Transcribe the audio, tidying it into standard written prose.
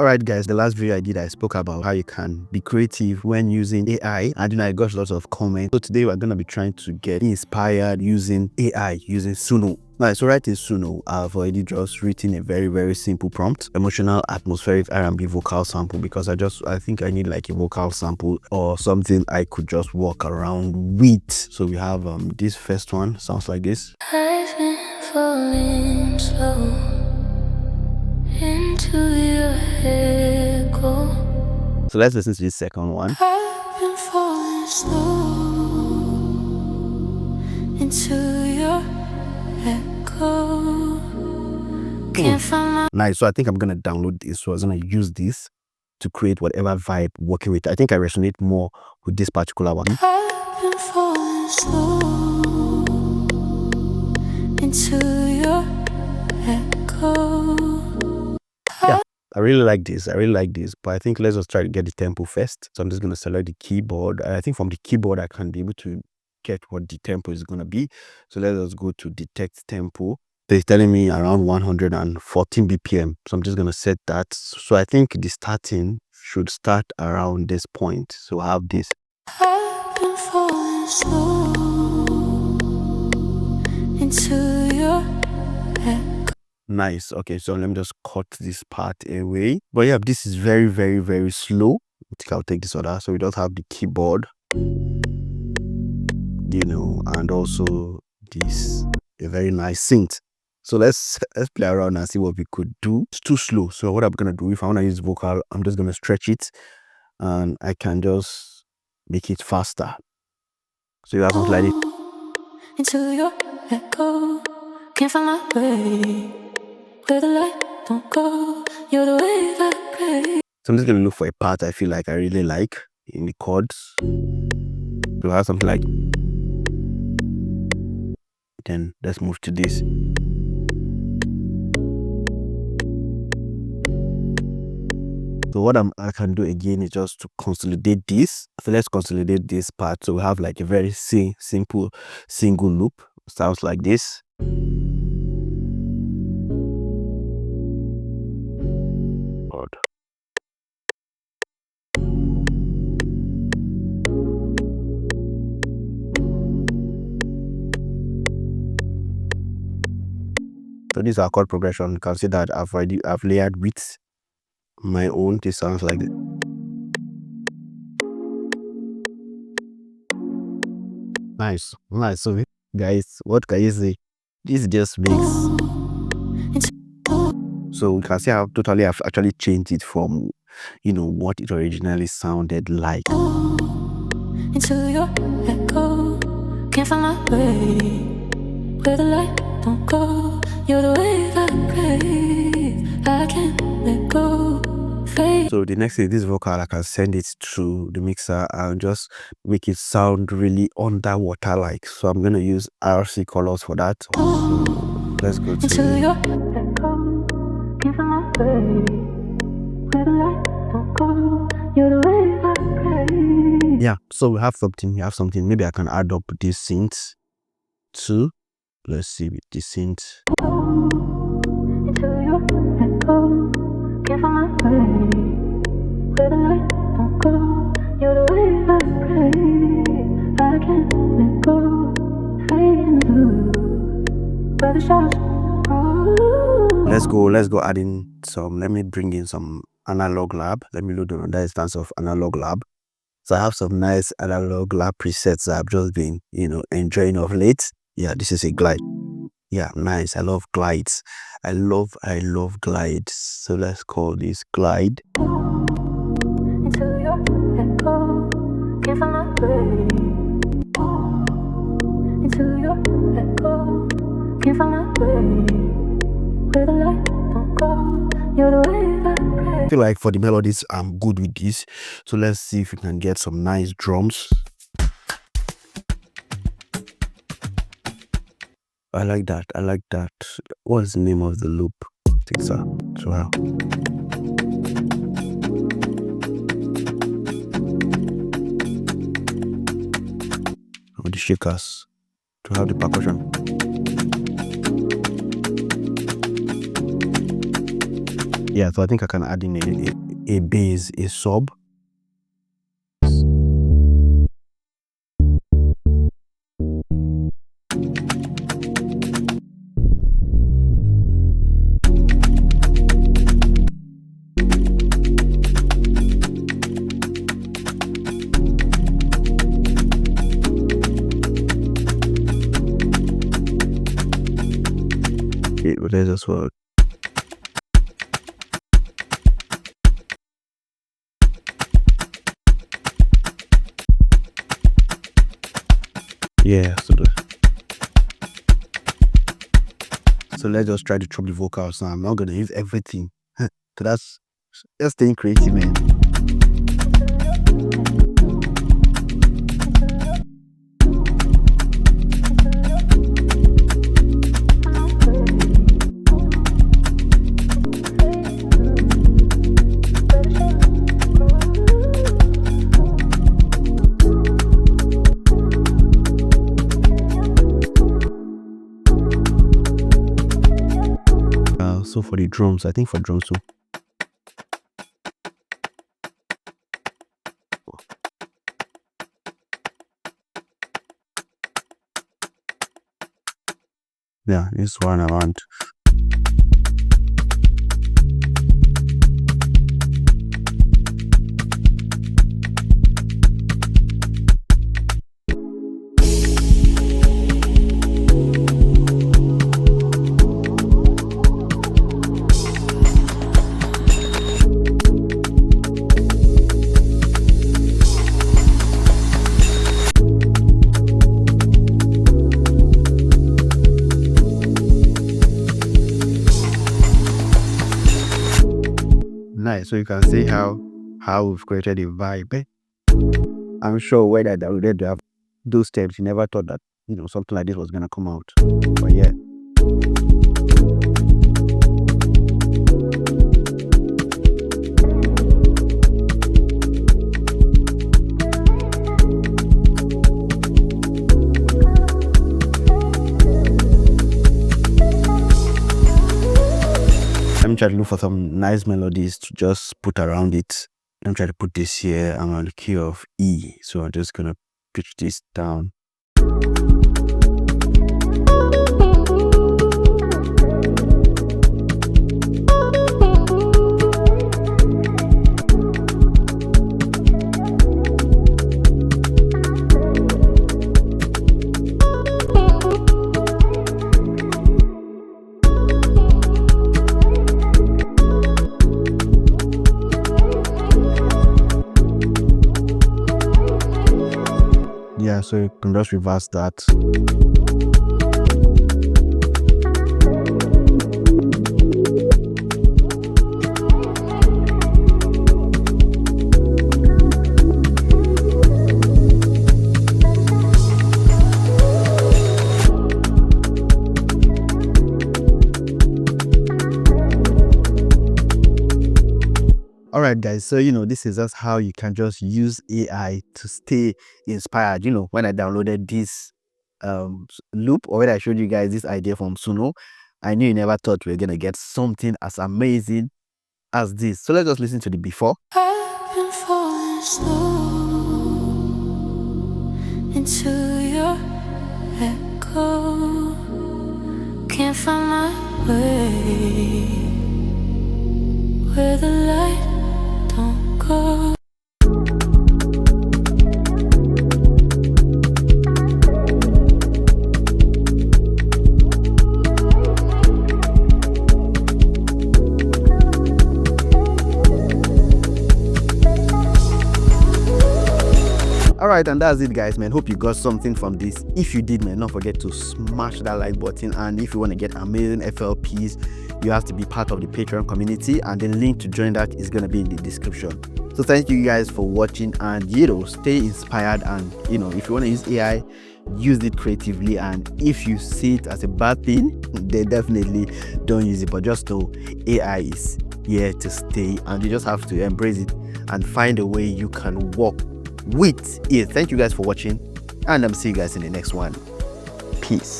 Alright guys, the last video I did, I spoke about how you can be creative when using AI, and I got lots of comments. So today we're going to be trying to get inspired using AI, using Suno. Now, so right in Suno, I've already just written a very simple prompt, emotional atmospheric R&B vocal sample, because I think I need like a vocal sample or something I could just walk around with. So we have this first one, sounds like this. I've been falling slow into your echo. So let's listen to this second one. I've been falling slow into your echo. Can't find my Nice. So I think I'm gonna download this. So I was gonna use this to create whatever vibe working with. I think I resonate more with this particular one. I've been falling slow into your echo. Yeah, I really like this. But I think let's just try to get the tempo first. So I'm just gonna select the keyboard. I think from the keyboard I can be able to get what the tempo is gonna be. So let us go to detect tempo. They're telling me around 114 BPM. So I'm just gonna set that. So I think the starting should start around this point. So I have this. I've been falling slow into your echo. Nice. Okay, so let me just cut this part away. But yeah, this is very slow. I think I'll take this order. So we don't have the keyboard, and also this a very nice synth. So let's play around and see what we could do. It's too slow. So what I'm gonna do, if I wanna use vocal, I'm just gonna stretch it and I can just make it faster. So you have something like it. Into your echo, can't find my way. Where the light don't go, you're the wave I crave. So I'm just gonna look for a part I feel like I really like in the chords. So I have something like. Then let's move to this. So what I can do again is just to consolidate this. So let's consolidate this part. So we have like a very simple single loop. Sounds like this. God. So this is our chord progression. You can see that I've layered with my own. This sounds like this. Nice. So guys, what can you say? This just makes. So you can see how totally I've actually changed it from what it originally sounded like. Into your echo, can't find my way. Where the light don't go, you're the wave I crave. I can't let go. Fade. So the next thing, this vocal, I can send it to the mixer and just make it sound really underwater like. So I'm gonna use RC colors for that. So let's go to Into your echo, can't find my way. Where the light don't go, you're the wave I crave. yeah. So we have something. Maybe I can add up this synth too. Let's see with the synth. Into your echo, can't find my way. Where the light don't go, you're the wave I crave. I can't let go. Fade in the blue, where the shadows grow. Let's go add in some. Let me bring in some analog lab. Let me load another instance of analog lab. So I have some nice analog lab presets that I've just been enjoying of late. Yeah, this is a glide. Yeah, nice. I love glides. I love glides. So let's call this glide. Into your echo, can't find my way. Into your echo, can't find my way. Where the light don't go, you're the wave I crave. I feel like for the melodies, I'm good with this. So let's see if we can get some nice drums. I like that. What's the name of the loop? I think so. Wow. With the shakers to have the percussion. Yeah, so I think I can add in a bass, a sub. Okay, but let's just work. Yeah, so let's just try to drop the vocals now. I'm not gonna use everything. So that's just staying creative, man. So for the drums, I think for drums too. Yeah, this one around. Nice. So you can see how we've created a vibe. I'm sure when I downloaded those steps, you never thought that something like this was gonna come out. But yeah. Let me try to look for some nice melodies to just put around it. Let me try to put this here. I'm on the key of E, so I'm just gonna pitch this down. Yeah, so you can just reverse that. Alright guys, so this is just how you can just use AI to stay inspired. When I downloaded this loop, or when I showed you guys this idea from Suno, I knew you never thought we were gonna get something as amazing as this. So let's just listen to the before. I've been falling slow into your echo. Can't find my way where the light don't go. Alright, and that's it guys, man. Hope you got something from this. If you did, man, don't forget to smash that like button. And if you want to get amazing FLPs, you have to be part of the Patreon community, and the link to join that is going to be in the description. So thank you guys for watching, and stay inspired. And if you want to use AI, use it creatively, and if you see it as a bad thing, then definitely don't use it. But just know AI is here to stay, and you just have to embrace it and find a way you can work with it. Thank you guys for watching, and see you guys in the next one. Peace.